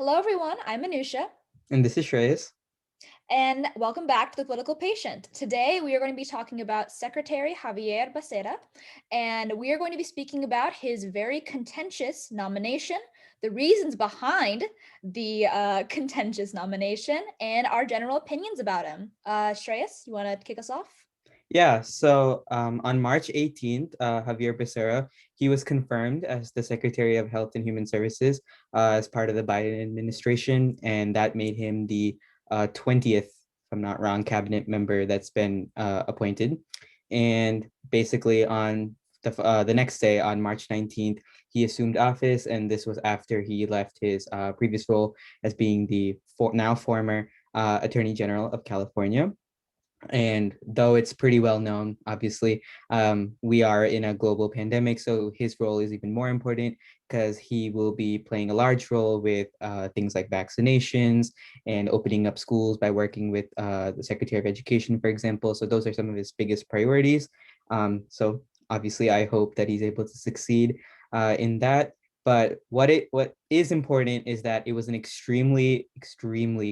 Hello, everyone. I'm Anusha, And this is Shreyas. and welcome back to The Political Patient. Today, we are going to be talking about Secretary Javier Becerra, and we are going to be speaking about his very contentious nomination, the reasons behind the contentious nomination, and our general opinions about him. Shreyas, you want to kick us off? On March 18th, Javier Becerra, he was confirmed as the Secretary of Health and Human Services as part of the Biden administration, and that made him the 20th, if I'm not wrong, cabinet member that's been appointed. And basically on the next day, on March 19th, he assumed office, and this was after he left his previous role as being the now former Attorney General of California. And though it's pretty well known, obviously, we are in a global pandemic, so his role is even more important because he will be playing a large role with things like vaccinations and opening up schools by working with the Secretary of Education, for example. So those are some of his biggest priorities. So obviously, I hope that he's able to succeed in that. But what is important is that it was an extremely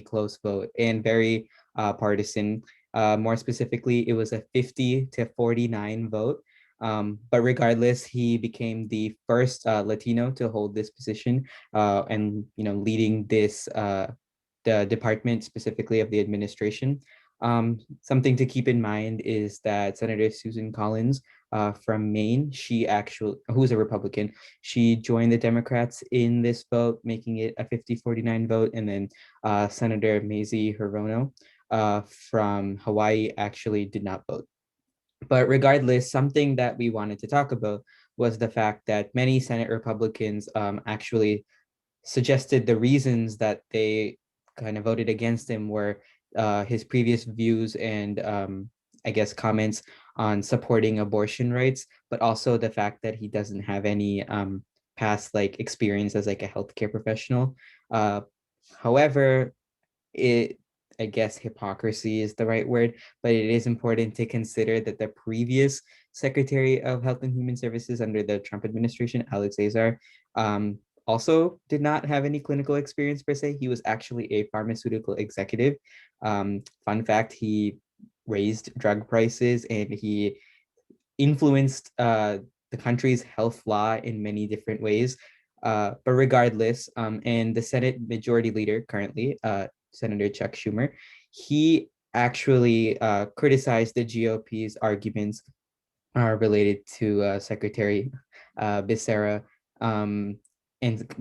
close vote and very partisan. More specifically, it was a 50-49 vote. But regardless, he became the first Latino to hold this position, and leading the department specifically of the administration. Something to keep in mind is that Senator Susan Collins from Maine, who's a Republican, she joined the Democrats in this vote, making it a 50-49 vote. And then Senator Mazie Hirono from Hawaii actually did not vote. But regardless, something that we wanted to talk about was the fact that many Senate Republicans actually suggested the reasons that they kind of voted against him were his previous views and I guess comments on supporting abortion rights, but also the fact that he doesn't have any past like experience as like a healthcare professional. Uh, However, it I guess hypocrisy is the right word, but it is important to consider that the previous Secretary of Health and Human Services under the Trump administration, Alex Azar, also did not have any clinical experience per se. He was actually a pharmaceutical executive. Fun fact, he raised drug prices and he influenced the country's health law in many different ways. But regardless, and the Senate Majority Leader currently, Senator Chuck Schumer, he actually criticized the GOP's arguments related to Secretary Becerra, and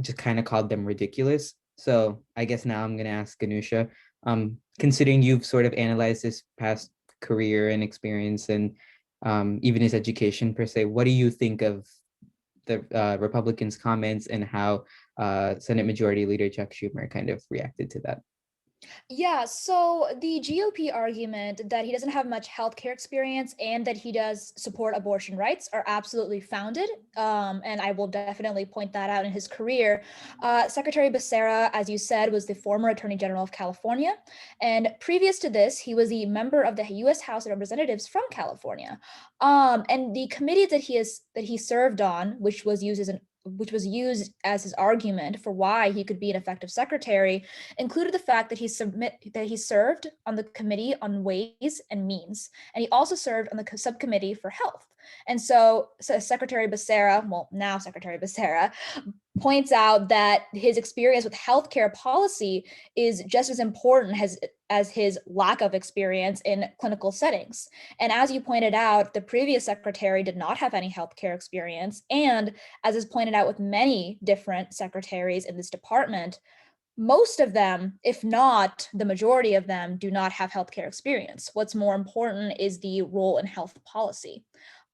just kind of called them ridiculous. So I guess now I'm going to ask Ganusha, considering you've sort of analyzed his past career and experience and even his education per se, what do you think of the Republicans' comments and how Senate Majority Leader Chuck Schumer kind of reacted to that? Yeah, so the GOP argument that he doesn't have much healthcare experience and that he does support abortion rights are absolutely founded. And I will definitely point that out in his career. Secretary Becerra, as you said, was the former Attorney General of California. And previous to this, he was the member of the US House of Representatives from California. And the committee that he served on, which was used as his argument for why he could be an effective secretary, included the fact that he served on the Committee on Ways and Means, and he also served on the subcommittee for health. And so Secretary Becerra, well, now Secretary Becerra, points out that his experience with healthcare policy is just as important as his lack of experience in clinical settings. And as you pointed out, the previous secretary did not have any healthcare experience. And as is pointed out with many different secretaries in this department, most of them, if not the majority of them, do not have healthcare experience. What's more important is the role in health policy.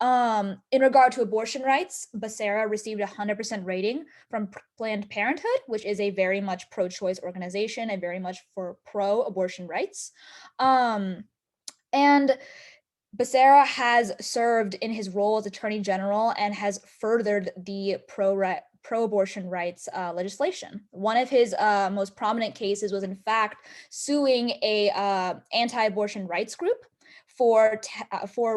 In regard to abortion rights, Becerra received a 100% rating from Planned Parenthood, which is a very much pro-choice organization and very much for pro-abortion rights. And Becerra has served in his role as Attorney General and has furthered the pro-abortion rights legislation. One of his most prominent cases was, in fact, suing a anti-abortion rights group for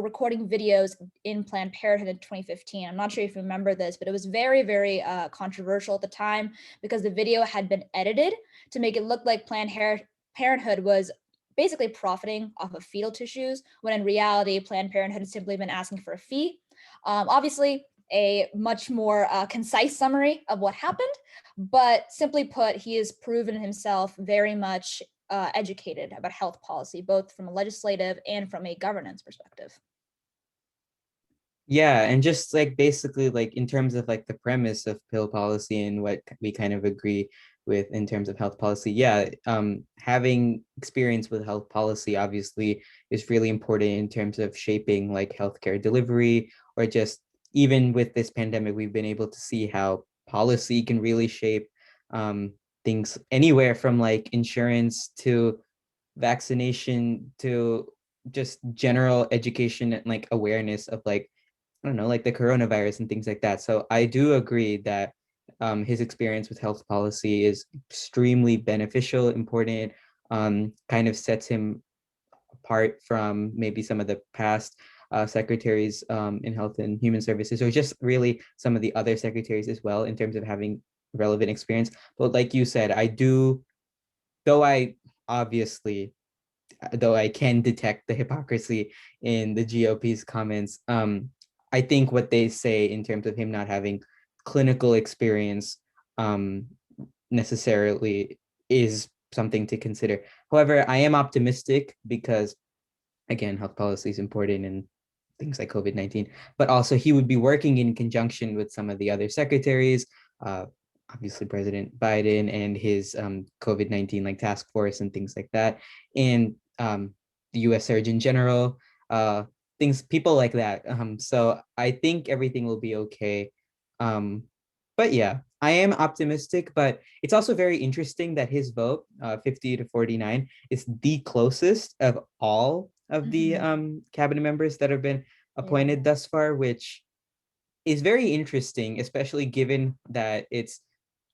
recording videos in Planned Parenthood in 2015. I'm not sure if you remember this, but it was very, very controversial at the time because the video had been edited to make it look like Parenthood was basically profiting off of fetal tissues, when in reality, Planned Parenthood has simply been asking for a fee. Obviously, a much more concise summary of what happened, but simply put, he has proven himself very much educated about health policy, both from a legislative and from a governance perspective. Yeah, and just like basically like in terms of like the premise of pill policy and what we kind of agree with in terms of health policy, yeah, having experience with health policy obviously is really important in terms of shaping like healthcare delivery, or just even with this pandemic, we've been able to see how policy can really shape um, things anywhere from like insurance to vaccination to just general education and like awareness of like, I don't know, like the coronavirus and things like that. So I do agree that his experience with health policy is extremely beneficial, important, kind of sets him apart from maybe some of the past secretaries in health and human services, or just really some of the other secretaries as well in terms of having relevant experience. But like you said, I do, though I obviously though I can detect the hypocrisy in the GOP's comments. I think what they say in terms of him not having clinical experience um, necessarily is something to consider. However, I am optimistic because, again, health policy is important and things like COVID-19, but also he would be working in conjunction with some of the other secretaries, uh, obviously President Biden and his COVID-19 like task force and things like that, and the US Surgeon General, uh, things, people like that. So I think everything will be okay. Um, but yeah, I am optimistic, but it's also very interesting that his vote, 50 to 49, is the closest of all of the Mhm. cabinet members that have been Yeah. appointed thus far, which is very interesting, especially given that it's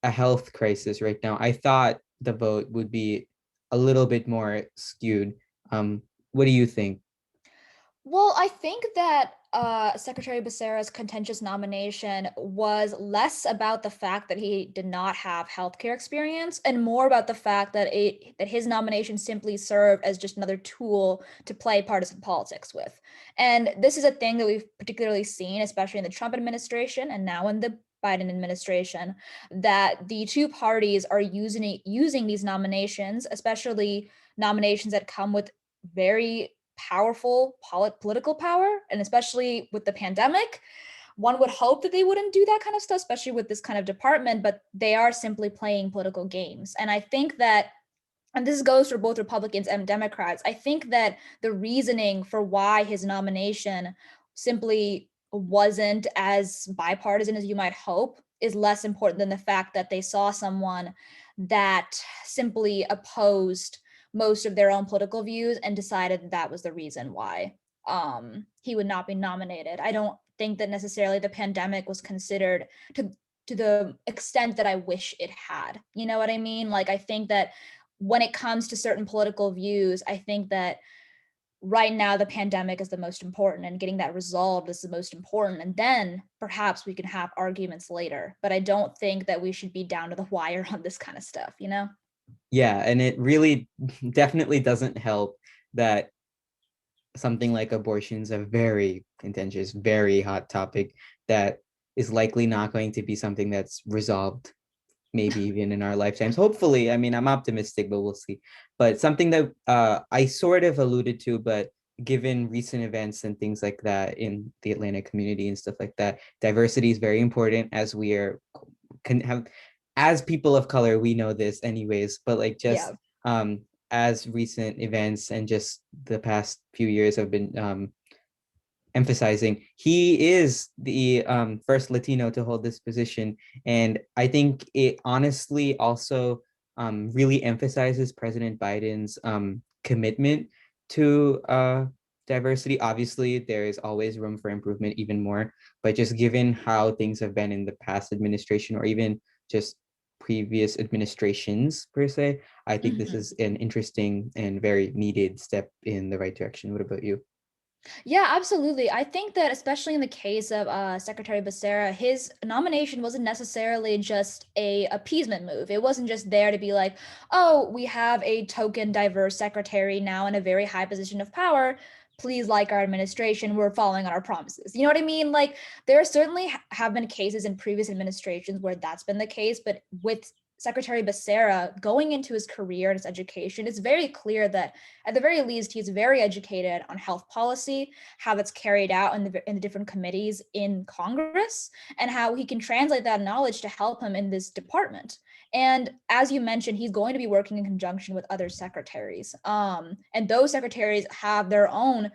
a health crisis right now. I thought the vote would be a little bit more skewed. What do you think? Well, I think that Secretary Becerra's contentious nomination was less about the fact that he did not have healthcare experience, and more about the fact that his nomination simply served as just another tool to play partisan politics with. And this is a thing that we've particularly seen, especially in the Trump administration and now in the Biden administration, that the two parties are using these nominations, especially nominations that come with very powerful political power, and especially with the pandemic, one would hope that they wouldn't do that kind of stuff, especially with this kind of department, but they are simply playing political games. And I think that, and this goes for both Republicans and Democrats, I think that the reasoning for why his nomination simply wasn't as bipartisan as you might hope is less important than the fact that they saw someone that simply opposed most of their own political views and decided that that was the reason why he would not be nominated. I don't think that necessarily the pandemic was considered to the extent that I wish it had. You know what I mean? Like, I think that when it comes to certain political views, I think that right now the pandemic is the most important, and getting that resolved is the most important. And then perhaps we can have arguments later. But I don't think that we should be down to the wire on this kind of stuff, you know? Yeah, and it really definitely doesn't help that something like abortion is a very contentious, very hot topic that is likely not going to be something that's resolved maybe even in our lifetimes. Hopefully, I mean, I'm optimistic, but we'll see. But something that I sort of alluded to, but given recent events and things like that in the Atlanta community and stuff like that, diversity is very important, as we are can have, as people of color, we know this anyways, but like just Yeah. as recent events and just the past few years have been emphasizing, he is the first Latino to hold this position. And I think it honestly also really emphasizes President Biden's commitment to diversity. Obviously, there is always room for improvement, even more, but just given how things have been in the past administration, or even just previous administrations per se, I think this Mhm. is an interesting and very needed step in the right direction. What about you? Yeah, absolutely. I think that especially in the case of Secretary Becerra, his nomination wasn't necessarily just a appeasement move. It wasn't just there to be like, oh, we have a token diverse secretary now in a very high position of power. Please like our administration. We're following on our promises. You know what I mean? Like there certainly have been cases in previous administrations where that's been the case, but with Secretary Becerra going into his career and his education, it's very clear that at the very least, he's very educated on health policy, how that's carried out in the different committees in Congress, and how he can translate that knowledge to help him in this department. And as you mentioned, he's going to be working in conjunction with other secretaries. And those secretaries have their own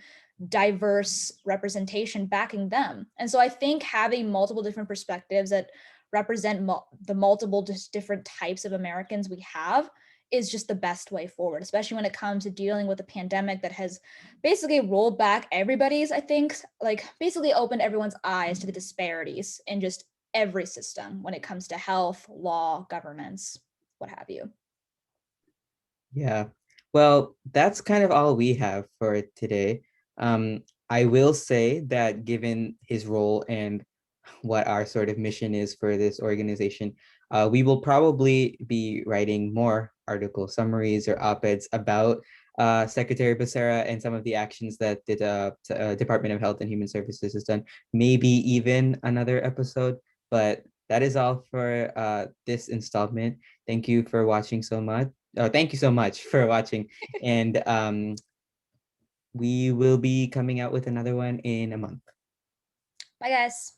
diverse representation backing them. And so I think having multiple different perspectives that represent the multiple different types of Americans we have is just the best way forward, especially when it comes to dealing with a pandemic that has basically rolled back everybody's, I think, like basically opened everyone's eyes to the disparities in just every system when it comes to health, law, governments, what have you. Yeah. Well, that's kind of all we have for today. I will say that given his role and what our sort of mission is for this organization, we will probably be writing more article summaries or op-eds about Secretary Becerra and some of the actions that the Department of Health and Human Services has done. Maybe even another episode, but that is all for this installment. Thank you for watching so much. Thank you so much for watching. And we will be coming out with another one in a month. Bye, guys.